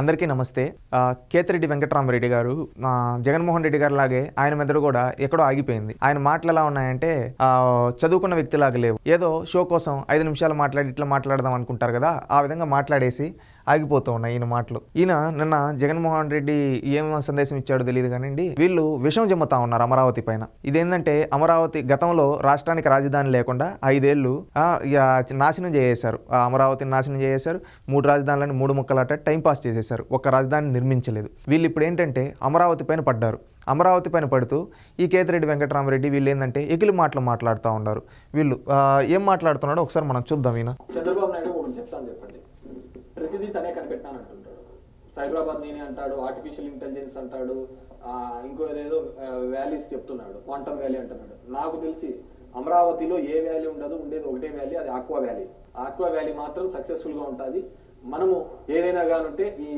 అందరికీ నమస్తే. కేతిరెడ్డి వెంకటరామరెడ్డి గారు జగన్మోహన్ రెడ్డి గారి లాగే ఆయన మెదడు కూడా ఎక్కడో ఆగిపోయింది. ఆయన మాటలు ఎలా ఉన్నాయంటే చదువుకున్న వ్యక్తిలాగా లేవు. ఏదో షో కోసం 5 నిమిషాలు మాట్లాడి ఇట్లా మాట్లాడదాం అనుకుంటారు కదా, ఆ విధంగా మాట్లాడేసి ఆగిపోతూ ఉన్నాయి ఈయన మాటలు. ఈయన నిన్న జగన్మోహన్ రెడ్డి ఏం సందేశం ఇచ్చాడో తెలియదు కానివ్వండి, వీళ్ళు విషం జమ్ముతా ఉన్నారు అమరావతి పైన. ఇదేంటంటే అమరావతి గతంలో రాష్ట్రానికి రాజధాని లేకుండా 5 ఏళ్ళు నాశనం చేసేశారు. అమరావతిని నాశనం చేసేశారు. 3 రాజధానులను 3 ముక్కలాట టైం పాస్ చేసేశారు. ఒక్క రాజధాని నిర్మించలేదు. వీళ్ళు ఇప్పుడు ఏంటంటే అమరావతి పైన పడ్డారు. అమరావతి పైన పడుతూ ఈ కేతిరెడ్డి వెంకటరామరెడ్డి వీళ్ళు ఏంటంటే ఎకిలి మాటలు మాట్లాడుతూ ఉన్నారు. వీళ్ళు ఏం మాట్లాడుతున్నాడో ఒకసారి మనం చూద్దాం. ఈయన చంద్రబాబు నాయుడు ఒకటి చెప్తాను చెప్పండి, ప్రతిదీ తనే కనిపెట్టాను అంటుంటాడు. సైబరాబాద్ నేనే అంటాడు, ఆర్టిఫిషియల్ ఇంటెలిజెన్స్ అంటాడు, ఇంకో ఏదేదో వ్యాలీస్ చెప్తున్నాడు, క్వాంటమ్ వ్యాలీ అంటున్నాడు. నాకు తెలిసి అమరావతిలో ఏ వ్యాలీ ఉండదు, ఉండేది ఒకటే వ్యాలీ, అది ఆక్వా వ్యాలీ. ఆక్వా వ్యాలీ మాత్రం సక్సెస్ఫుల్గా ఉంటుంది. మనము ఏదైనా కానుంటే ఈ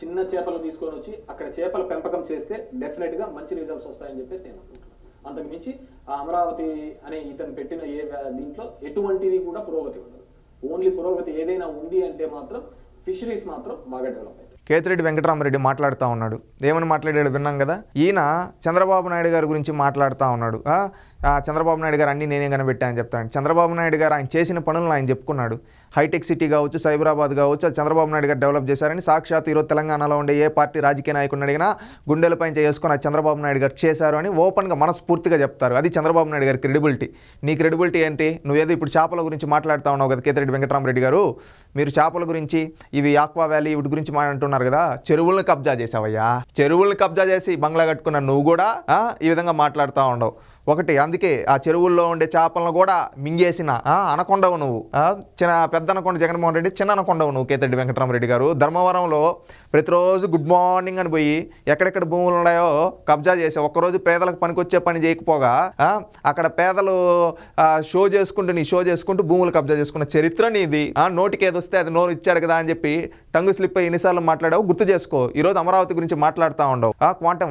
చిన్న చేపలు తీసుకొని వచ్చి అక్కడ చేపల పెంపకం చేస్తే డెఫినెట్గా మంచి రిజల్ట్స్ వస్తాయని చెప్పేసి నేను అనుకుంటున్నాను. అంతకు మించి ఆ అమరావతి అనే ఇతను పెట్టిన దీంట్లో ఎటువంటిది కూడా పురోగతి ఉండదు. ఓన్లీ పురోగతి ఏదైనా ఉంది అంటే మాత్రం ఫిషరీస్ మాత్రం బాగా డెవలప్ అవుతాయి. కేతిరెడ్డి వెంకటరామరెడ్డి మాట్లాడుతూ ఉన్నాడు. ఏమని మాట్లాడాడు విన్నాం కదా. ఈయన చంద్రబాబు నాయుడు గారి గురించి మాట్లాడుతూ ఉన్నాడు. చంద్రబాబు నాయుడు గారు అన్నీ నేనే కనిపెట్టా అని చెప్తాను. చంద్రబాబు నాయుడు గారు ఆయన చేసిన పనులను ఆయన చెప్పుకున్నాడు. హైటెక్ సిటీ కావచ్చు, సైబరాబాద్ కావచ్చు, అది చంద్రబాబు నాయుడు గారు డెవలప్ చేశారని సాక్షాత్ ఈరోజు తెలంగాణలో ఉండే ఏ పార్టీ రాజకీయ నాయకుడిని అడిగినా గుండెలపై చేసుకుని అది చంద్రబాబు నాయుడు గారు చేశారు అని ఓపెన్గా మనస్ఫూర్తిగా చెప్తారు. అది చంద్రబాబు నాయుడు గారి క్రెడిబిలిటీ. నీ క్రెడిబిలిటీ ఏంటి? నువ్వేదో ఇప్పుడు చేపల గురించి మాట్లాడుతూ ఉన్నావు కదా కేతిరెడ్డి వెంకటరామరెడ్డి గారు. మీరు చేపల గురించి, ఇవి ఆక్వా వ్యాలీ వీటి గురించి అంటున్నారు కదా. చెరువులను కబ్జా చేసావయ్యా. చెరువులను కబ్జా చేసి బంగ్లా కట్టుకున్న నువ్వు కూడా ఈ విధంగా మాట్లాడుతూ ఉండవు. ఒకటి, అందుకే ఆ చెరువుల్లో ఉండే చేపలను కూడా మింగేసిన అనకొండవు నువ్వు. పెద్ద అనకొండ జగన్మోహన్ రెడ్డి, చిన్న అనకొండవు నువ్వు కేతిరెడ్డి వెంకటరామరెడ్డి గారు. ధర్మవరంలో ప్రతిరోజు గుడ్ మార్నింగ్ అని పోయి ఎక్కడెక్కడ భూములు ఉన్నాయో కబ్జా చేసి ఒక్కరోజు పేదలకు పనికొచ్చే పని చేయకపోగా అక్కడ పేదలు నీ షో చేసుకుంటూ భూములు కబ్జా చేసుకున్న చరిత్ర నీది. నోటికి ఏదొస్తే అది నోరు ఇచ్చాడు కదా అని చెప్పి టంగు స్లిప్ అయ్యి ఎన్నిసార్లు మాట్లాడావు గుర్తు చేసుకో. ఈరోజు అమరావతి గురించి మాట్లాడుతూ ఉండవు.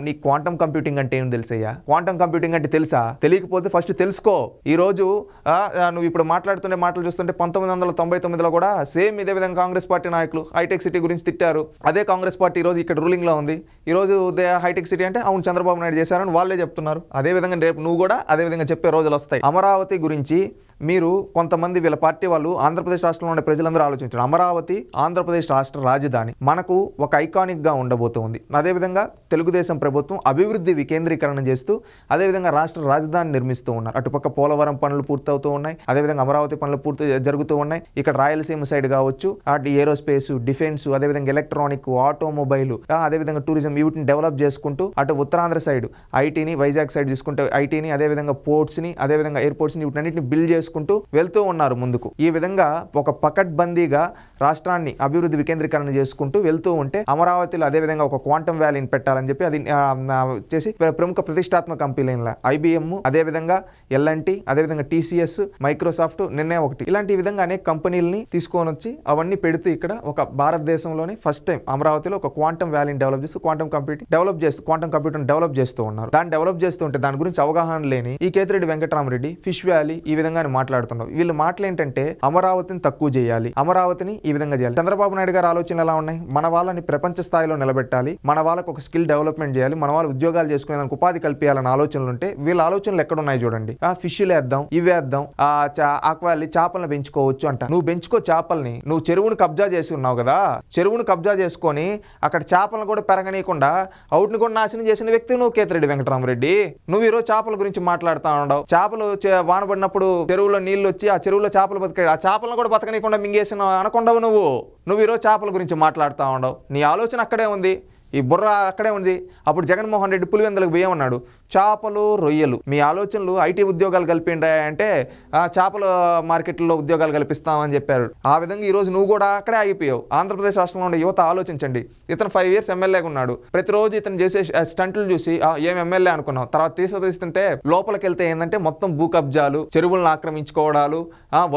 నీ క్వాంటమ్ కంప్యూటింగ్ అంటే ఏం తెలుసయ్యా? క్వాంటమ్ కంప్యూటింగ్ అంటే తెలుసా? తెలియకపోతే ఫస్ట్ తెలుసుకో. ఈరోజు నువ్వు ఇప్పుడు మాట్లాడుతుండే మాటలు చూస్తుంటే 1999లో కూడా సేమ్ ఇదే విధంగా కాంగ్రెస్ పార్టీ నాయకులు హైటెక్ సిటీ గురించి తిట్టారు. అదే కాంగ్రెస్ పార్టీ ఈరోజు ఇక్కడ రూలింగ్లో ఉంది. ఈరోజు హైటెక్ సిటీ అంటే అవును చంద్రబాబు నాయుడు చేశారని వాళ్ళే చెప్తున్నారు. అదే విధంగా రేపు నువ్వు కూడా అదే విధంగా చెప్పే రోజులు వస్తాయి. అమరావతి గురించి మీరు కొంతమంది వీళ్ళ పార్టీ వాళ్ళు ఆంధ్రప్రదేశ్ రాష్ట్రంలో ఉండే ప్రజలందరూ ఆలోచించారు. అమరావతి ఆంధ్రప్రదేశ్ రాష్ట్ర రాజధాని మనకు ఒక ఐకానిక్గా ఉండబోతుంది. అదేవిధంగా తెలుగుదేశం ప్రభుత్వం అభివృద్ధి వికేంద్రీకరణ చేస్తూ అదేవిధంగా రాష్ట్ర రాజధాని నిర్మిస్తూ ఉన్నారు. అటుపక్క పోలవరం పనులు పూర్తవుతూ ఉన్నాయి. అదేవిధంగా అమరావతి పనులు జరుగుతూ ఉన్నాయి. ఇక్కడ రాయలసీమ సైడ్ కావచ్చు, అటు ఏరోస్పేస్, డిఫెన్స్, అదేవిధంగా ఎలక్ట్రానిక్, ఆటోమొబైల్, అదేవిధంగా టూరిజం వీటిని డెవలప్ చేసుకుంటూ అటు ఉత్తరాంధ్ర సైడ్ ఐటీని, వైజాగ్ సైడ్ చూసుకుంటే ఐటీని, అదేవిధంగా పోర్ట్స్ని, అదేవిధంగా ఎయిర్పోర్ట్స్ని వీటన్నిటిని బిల్డ్ చేసుకుంటూ వెళ్తూ ఉన్నారు ముందుకు. ఈ విధంగా ఒక పకడ్బందీగా రాష్ట్రాన్ని అభివృద్ధి వికేంద్రీకరణ చేసుకుంటూ వెళ్తూ ఉంటే అమరావతిలో అదేవిధంగా ఒక క్వాంటమ్ వ్యాలీని పెట్టాలని చెప్పి అది చేసి ప్రముఖ ప్రతిష్టాత్మక కంపెనీల IBM, అదేవిధంగా L&T, అదేవిధంగా TCS, మైక్రోసాఫ్ట్, నిన్నే ఒకటి, ఇలాంటి విధంగా అనేక కంపెనీలని తీసుకొని వచ్చి అవన్నీ పెడుతూ ఇక్కడ ఒక భారతదేశంలోనే ఫస్ట్ టైం అమరావతిలో ఒక క్వాంటమ్ వ్యాలీని డెవలప్ చేస్తూ క్వాంటమ్ కంప్యూటర్ని డెవలప్ చేస్తూ ఉన్నారు. దాన్ని డెవలప్ చేస్తూ ఉంటే దాని గురించి అవగాహన లేని ఈ కేతిరెడ్డి వెంకటరామరెడ్డి ఫిష్ వ్యాలీ ఈ విధంగా మాట్లాడుతున్నారు. వీళ్ళు మాటలు ఏంటంటే అమరావతిని తక్కువ చేయాలి, అమరావతిని ఈ విధంగా చేయాలి. చంద్రబాబు నాయుడు గారి ఆలోచనలు ఎలా ఉన్నాయి? మన వాళ్ళని ప్రపంచ స్థాయిలో నిలబెట్టాలి, మన వాళ్ళకు ఒక స్కిల్ డెవలప్మెంట్ చేయాలి, మన వాళ్ళు ఉద్యోగాలు చేసుకునేందుకు ఉపాధి కల్పించాలన్న ఆలోచనలు ఉంటే వీళ్ళ ఆలోచనలు ఎక్కడున్నాయి చూడండి. ఫిష్లు వేద్దాం, ఇవి వేద్దాం, ఆక్వాలి చేపలను పెంచుకోవచ్చు అంట. నువ్వు పెంచుకో చేపల్ని. నువ్వు చెరువును కబ్జా చేసి ఉన్నావు కదా, చెరువును కబ్జా చేసుకొని అక్కడ చేపలను కూడా పెరగనీయకుండా అవుట్ని కూడా నాశనం చేసిన వ్యక్తి నువ్వు కేతిరెడ్డి వెంకటరామరెడ్డి. నువ్వు ఈరోజు చేపల గురించి మాట్లాడుతూ ఉండవు. చేపలు వానబడినప్పుడు చెరువులో నీళ్ళు వచ్చి ఆ చెరువులో చేపలు బతికాడు, ఆ చేపలను కూడా బతకనీయకుండా మింగేసిన అనకొండవు నువ్వు ఈరోజు చేపల గురించి మాట్లాడుతూ ఉండవు. నీ ఆలోచన అక్కడే ఉంది, ఈ బుర్ర అక్కడే ఉంది. అప్పుడు జగన్మోహన్ రెడ్డి పులివెందులకు పోయమన్నాడు. చేపలు, రొయ్యలు మీ ఆలోచనలు ఐటీ ఉద్యోగాలు కల్పిండా అంటే చేపల మార్కెట్లో ఉద్యోగాలు కల్పిస్తామని చెప్పారు. ఆ విధంగా ఈరోజు నువ్వు కూడా అక్కడే ఆగిపోయావు. ఆంధ్రప్రదేశ్ రాష్ట్రంలో ఉండే యువత ఆలోచించండి. ఇతను 5 years ఎమ్మెల్యేగా ఉన్నాడు. ప్రతిరోజు ఇతను చేసే స్టంట్లు చూసి ఏం ఎమ్మెల్యే అనుకున్నావు. తర్వాత తీస్తుంటే లోపలికి వెళ్తే ఏంటంటే మొత్తం భూ కబ్జాలు, చెరువులను ఆక్రమించుకోవడాలు,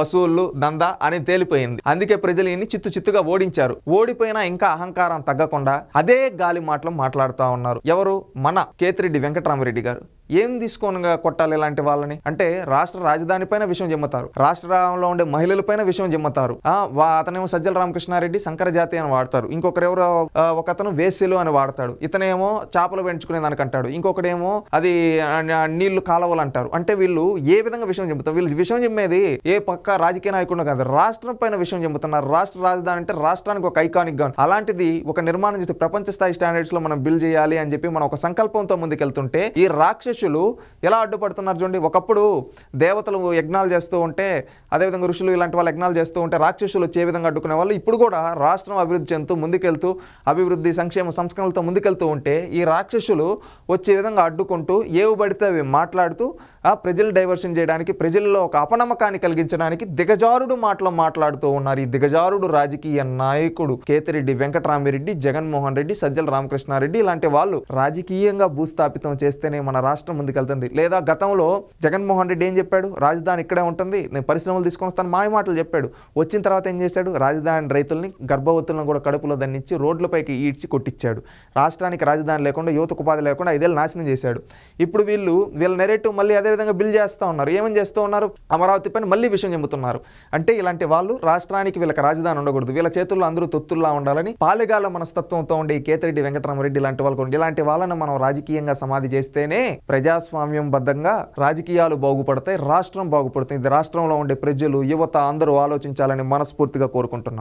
వసూళ్లు, దందా అని తేలిపోయింది. అందుకే ప్రజలు ఇన్ని చిత్తుగా ఓడించారు. ఓడిపోయినా ఇంకా అహంకారం తగ్గకుండా అదే గాలి మాటలు మాట్లాడుతూ ఉన్నారు. ఎవరు? మన కేతిరెడ్డి వెంకటరామరెడ్డి గారు. ఏం తీసుకొని కొట్టాలి ఇలాంటి వాళ్ళని? అంటే రాష్ట్ర రాజధాని పైన విషయం జిమ్మతారు, రాష్ట్రంలో ఉండే మహిళలపైన విషయం జిమ్మతారు. అతనేమో సజ్జల రామకృష్ణారెడ్డి శంకర జాతి అని వాడతారు, ఇంకొకరు ఎవరో ఒకతను వేస్యలు అని వాడతాడు, ఇతనేమో చేపలు పెంచుకునే దానికి అంటాడు, ఇంకొకడేమో అది నీళ్లు కాలవలు అంటారు. అంటే వీళ్ళు ఏ విధంగా విషయం చెబుతారు? వీళ్ళు విషయం చెమ్మేది ఏ పక్క రాజకీయ నాయకుడు కాదు, రాష్ట్రం పైన విషయం చెబుతున్నారు. రాష్ట్ర రాజధాని అంటే రాష్ట్రానికి ఒక ఐకానిక్ గా, అలాంటిది ఒక నిర్మాణం చేస్తే ప్రపంచ స్థాయి స్టాండర్డ్స్ లో మనం బిల్డ్ చేయాలి అని చెప్పి మనం ఒక సంకల్పంతో ముందుకెళ్తుంటే ఈ రాక్షసులు ఎలా అడ్డుపడుతున్నారు చూడండి. ఒకప్పుడు దేవతలు యజ్ఞాలు చేస్తూ ఉంటే, అదేవిధంగా ఋషులు ఇలాంటి వాళ్ళు యజ్ఞాలు చేస్తూ ఉంటే రాక్షసులు వచ్చే విధంగా అడ్డుకునే వాళ్ళు. ఇప్పుడు కూడా రాష్ట్రం అభివృద్ధి చెందుతూ ముందుకెళ్తూ అభివృద్ధి సంక్షేమ సంస్కరణలతో ముందుకెళ్తూ ఉంటే ఈ రాక్షసులు వచ్చే విధంగా అడ్డుకుంటూ ఏవి పడితే అవి మాట్లాడుతూ ప్రజలు డైవర్షన్ చేయడానికి, ప్రజల్లో ఒక అపనమ్మకాన్ని కలిగించడానికి దిగజారుడు మాటలు మాట్లాడుతూ ఉన్నారు. ఈ దిగజారుడు రాజకీయ నాయకుడు కేతిరెడ్డి వెంకటరామిరెడ్డి, జగన్మోహన్ రెడ్డి, సజ్జల రామకృష్ణారెడ్డి ఇలాంటి వాళ్ళు రాజకీయంగా భూస్థాపితం చేస్తేనే మన రాష్ట్రం ముందుకెళ్తుంది. లేదా గతంలో జగన్మోహన్ రెడ్డి ఏం చెప్పాడు? రాజధాని ఇక్కడే ఉంటుంది, నేను పరిశ్రమలు తీసుకొని వస్తాను మాయ మాటలు చెప్పాడు. వచ్చిన తర్వాత ఏం చేశాడు? రాజధాని రైతుల్ని, గర్భవతులను కూడా కడుపులో దండించి రోడ్లపైకి ఈడ్చి కొట్టించాడు. రాష్ట్రానికి రాజధాని లేకుండా, యువతకు ఉపాధి లేకుండా 5 ఏళ్ళు నాశనం చేశాడు. ఇప్పుడు వీళ్ళ నెరేటివ్ మళ్ళీ అదే విధంగా బిల్డ్ చేస్తూ ఉన్నారు. ఏమని చేస్తూ ఉన్నారు? అమరావతి పైన మళ్ళీ విషయం చెబుతున్నారు. అంటే ఇలాంటి వాళ్ళు రాష్ట్రానికి వీళ్ళకి రాజధాని ఉండకూడదు, వీళ్ళ చేతుల్లో అందరూ తొత్తుల్లా ఉండాలని పాలెగాల మనస్తత్వంతో ఉండే ఈ కేతిరెడ్డి వెంకటరామరెడ్డి ఇలాంటి ఇలాంటి వాళ్ళని మనం రాజకీయంగా సమాధి చేస్తేనే ప్రజాస్వామ్యం బద్ధంగా రాజకీయాలు బాగుపడతాయి, రాష్ట్రం బాగుపడుతుంది. రాష్ట్రంలో ఉండే ప్రజలు, యువత అందరూ ఆలోచించాలని మనస్ఫూర్తిగా కోరుకుంటున్నాం.